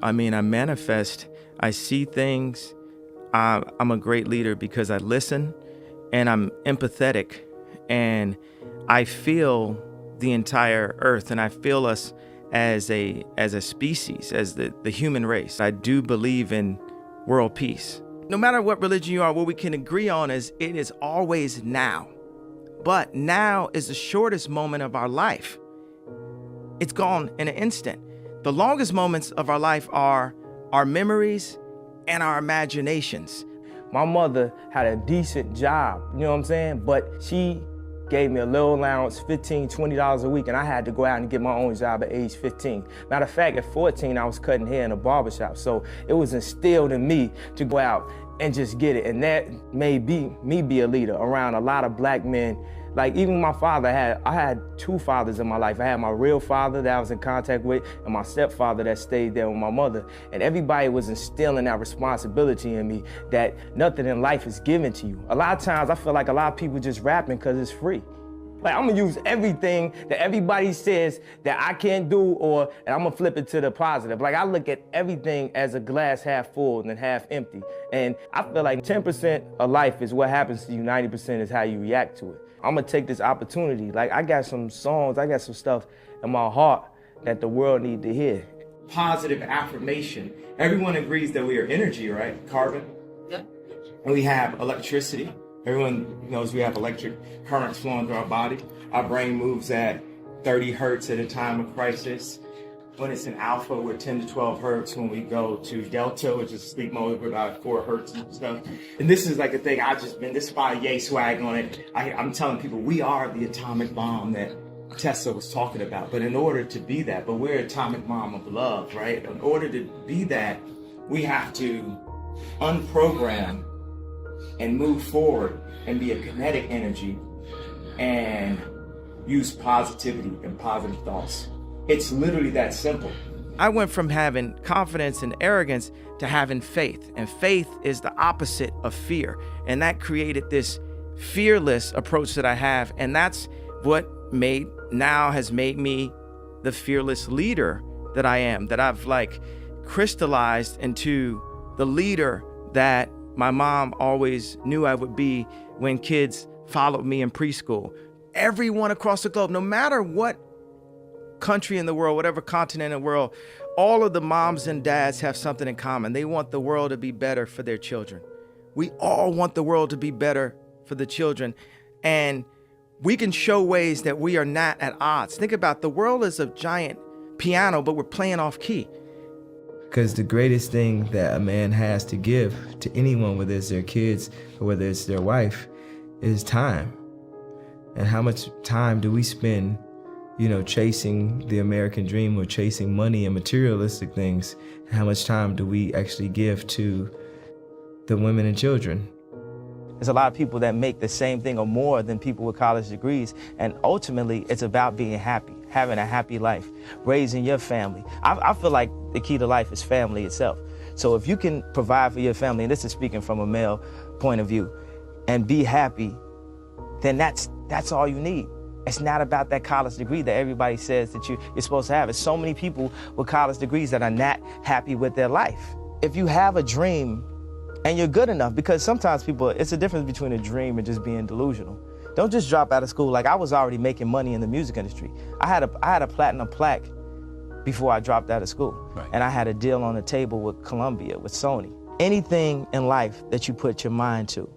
I mean, I manifest, I see things. I'm a great leader because I listen and I'm empathetic and I feel the entire earth and I feel us as a species, as the human race. I do believe in world peace. No matter what religion you are, what we can agree on is it is always now. But now is the shortest moment of our life. It's gone in an instant. The longest moments of our life are our memories and our imaginations. My mother had a decent job, you know what I'm saying? But she gave me a little allowance, $15, $20 a week, and I had to go out and get my own job at age 15. Matter of fact, at 14, I was cutting hair in a barbershop, so it was instilled in me to go out and just get it, and that made me be a leader around a lot of black men. Like even my father, I had two fathers in my life. I had my real father that I was in contact with and my stepfather that stayed there with my mother. And everybody was instilling that responsibility in me that nothing in life is given to you. A lot of times I feel like a lot of people just rapping because it's free. Like I'm gonna use everything that everybody says that I can't do and I'm gonna flip it to the positive. Like I look at everything as a glass half full and half empty. And I feel like 10% of life is what happens to you, 90% is how you react to it. I'm gonna take this opportunity. Like I got some songs, I got some stuff in my heart that the world need to hear. Positive affirmation. Everyone agrees that we are energy, right? Carbon. Yeah. And we have electricity. Everyone knows we have electric currents flowing through our body. Our brain moves at 30 hertz at a time of crisis. When it's in alpha, we're 10 to 12 hertz. When we go to delta, which is sleep mode, we're about 4 hertz and stuff. And this is like a thing this is my yay swag on it. I'm telling people we are the atomic bomb that Tesla was talking about. But in order to be that, we're an atomic bomb of love, right? In order to be that, we have to unprogram and move forward and be a kinetic energy and use positivity and positive thoughts. It's literally that simple. I went from having confidence and arrogance to having faith. And faith is the opposite of fear. And that created this fearless approach that I have. And that's what has made me the fearless leader that I am, that I've like crystallized into the leader that my mom always knew I would be when kids followed me in preschool. Everyone across the globe, no matter what country in the world, whatever continent in the world, all of the moms and dads have something in common. They want the world to be better for their children. We all want the world to be better for the children. And we can show ways that we are not at odds. Think about the world is a giant piano, but we're playing off key. Because the greatest thing that a man has to give to anyone, whether it's their kids or whether it's their wife, is time. And how much time do we spend, chasing the American dream or chasing money and materialistic things? And how much time do we actually give to the women and children? There's a lot of people that make the same thing or more than people with college degrees. And ultimately, it's about being happy, having a happy life, raising your family. I feel like the key to life is family itself. So if you can provide for your family, and this is speaking from a male point of view, and be happy, then that's all you need. It's not about that college degree that everybody says that you're supposed to have. There's so many people with college degrees that are not happy with their life. If you have a dream and you're good enough, because sometimes it's a difference between a dream and just being delusional. Don't just drop out of school. Like I was already making money in the music industry. I had a platinum plaque before I dropped out of school. Right. And I had a deal on the table with Columbia, with Sony. Anything in life that you put your mind to,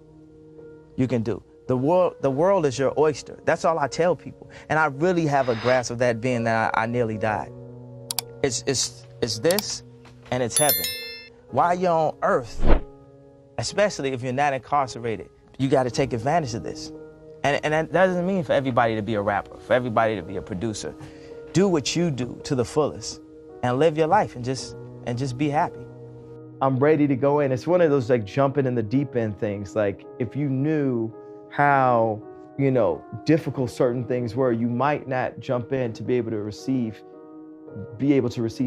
you can do. The world is your oyster. That's all I tell people. And I really have a grasp of that being that I nearly died. It's this and it's heaven. While you're on earth, especially if you're not incarcerated, you got to take advantage of this. And that doesn't mean for everybody to be a rapper, for everybody to be a producer. Do what you do to the fullest and live your life and just be happy. I'm ready to go in. It's one of those like jumping in the deep end things. Like if you knew how, difficult certain things were, you might not jump in to be able to receive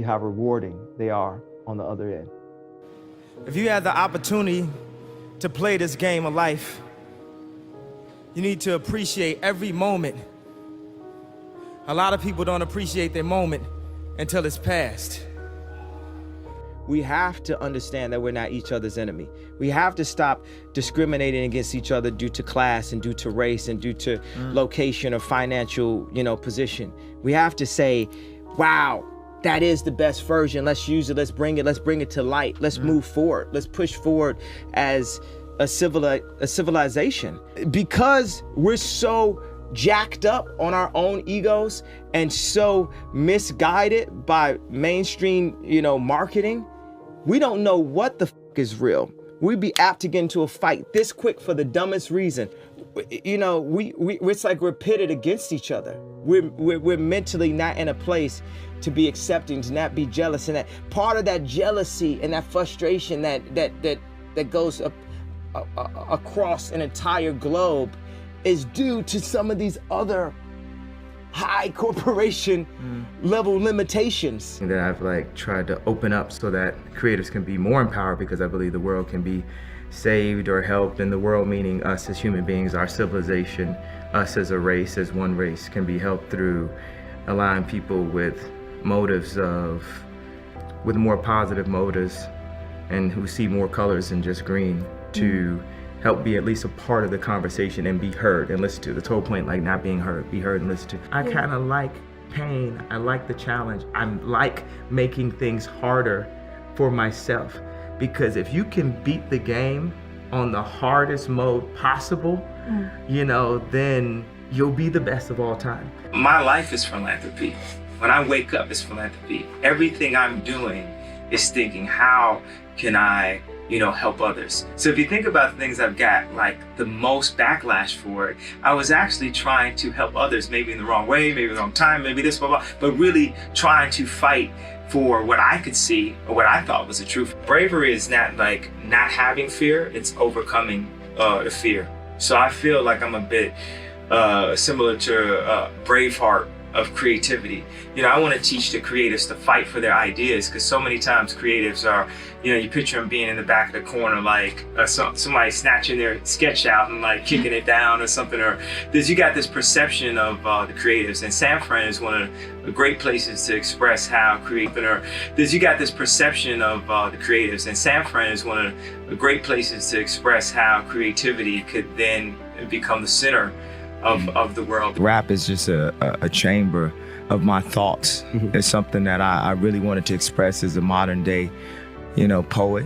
how rewarding they are on the other end. If you had the opportunity to play this game of life, you need to appreciate every moment. A lot of people don't appreciate their moment until it's past. we have to understand that we're not each other's enemy. We have to stop discriminating against each other due to class and due to race and due to location or financial, position. We have to say, wow, that is the best version. Let's use it. Let's bring it to light. Let's move forward. Let's push forward as a civilization. Because we're so jacked up on our own egos and so misguided by mainstream, marketing, we don't know what the is real. We'd be apt to get into a fight this quick for the dumbest reason. It's like we're pitted against each other. We're mentally not in a place to be accepting, to not be jealous, and that part of that jealousy and that frustration that goes up across an entire globe is due to some of these other high corporation level limitations. That I've tried to open up so that creatives can be more empowered, because I believe the world can be saved or helped, and the world meaning us as human beings, our civilization, us as a race, as one race, can be helped through allowing people with more positive motives and who see more colors than just green to help be at least a part of the conversation and be heard and listened to. The whole point, not being heard, be heard and listened to. I kind of like pain. I like the challenge. I like making things harder for myself, because if you can beat the game on the hardest mode possible, then you'll be the best of all time. My life is philanthropy. When I wake up, it's philanthropy. Everything I'm doing is thinking, how can I help others? So if you think about the things I've got the most backlash for it, I was actually trying to help others, maybe in the wrong way, maybe the wrong time, maybe this, blah, blah, but really trying to fight for what I could see or what I thought was the truth. Bravery is not not having fear, it's overcoming the fear. So I feel like I'm a bit similar to Braveheart of creativity. I want to teach the creatives to fight for their ideas, because so many times creatives are, you picture them being in the back of the corner, somebody snatching their sketch out and kicking it down or something, or you got this perception of the creatives. And San Fran is one of the great places to express how creative, or you got this perception of the creatives. And San Fran is one of the great places to express how creativity could then become the center of the world. Rap is just a chamber of my thoughts. It's something that I really wanted to express as a modern day, poet.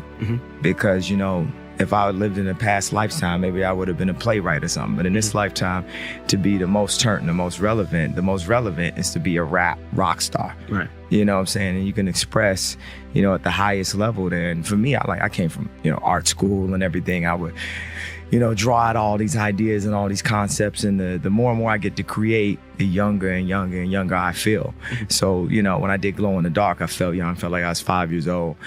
Because, if I had lived in a past lifetime, maybe I would have been a playwright or something. But in this lifetime, to be the most relevant is to be a rock star. Right. You know what I'm saying? And you can express, at the highest level there. And for me, I came from, art school and everything. I would, draw out all these ideas and all these concepts. And the more and more I get to create, the younger and younger and younger I feel. So, when I did Glow in the Dark, I felt young. I felt like I was 5 years old.